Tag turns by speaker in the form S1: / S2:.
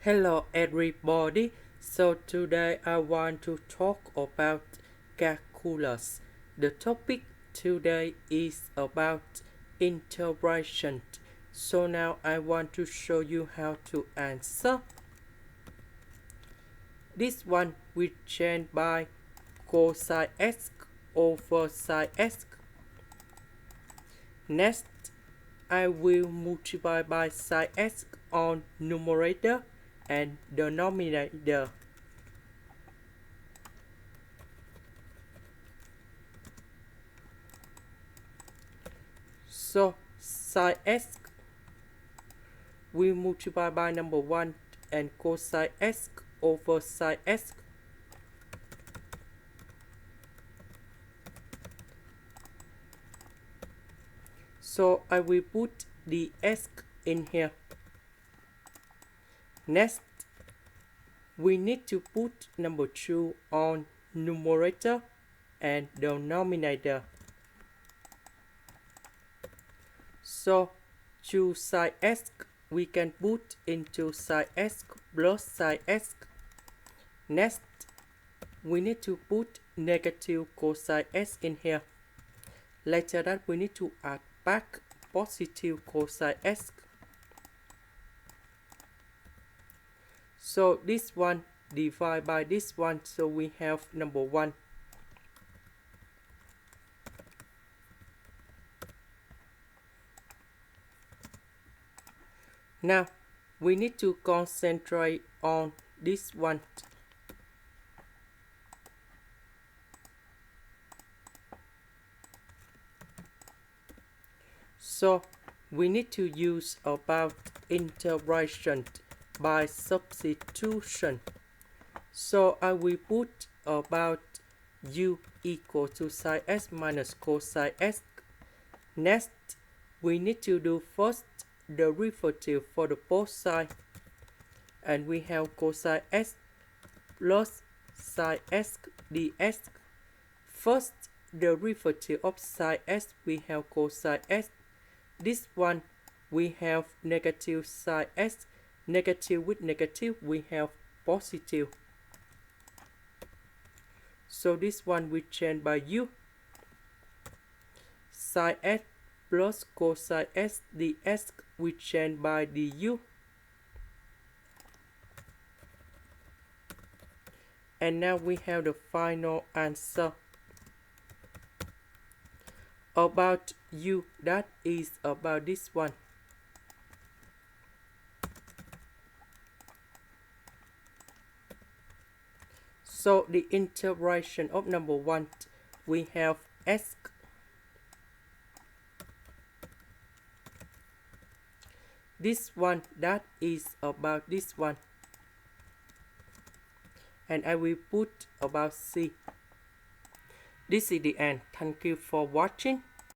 S1: Hello everybody. So today I want to talk about calculus. The topic today is about integration. So now I want to show you how to answer. This one we change by cosine x over sine x. Next, I will multiply by sine x on numerator and denominator. So sine x we multiply by number 1 and cosine x over sine x. So I will put the x in here. Next, we need to put number 2 on numerator and denominator. So 2 sine x we can put into sine x plus sine x. Next, we need to put negative cosine x in here. Later that we need to add back positive cosine x. So this one divided by this one, so we have number 1. Now we need to concentrate on this one. So we need to use about integration by substitution. So I will put about u equal to sine x minus cosine x. Next, we need to do first derivative for the both sides. And we have cosine x plus sine x dx. First derivative of sine x, we have cosine x. This one we have negative sine x. Negative with negative we have positive. So this one we change by u. Sine x plus cosine x dx we change by du. And now we have the final answer. About u, that is about this one. So the integration of number 1, we have x. This one, that is about this one. And I will put about c. This is the end. Thank you for watching.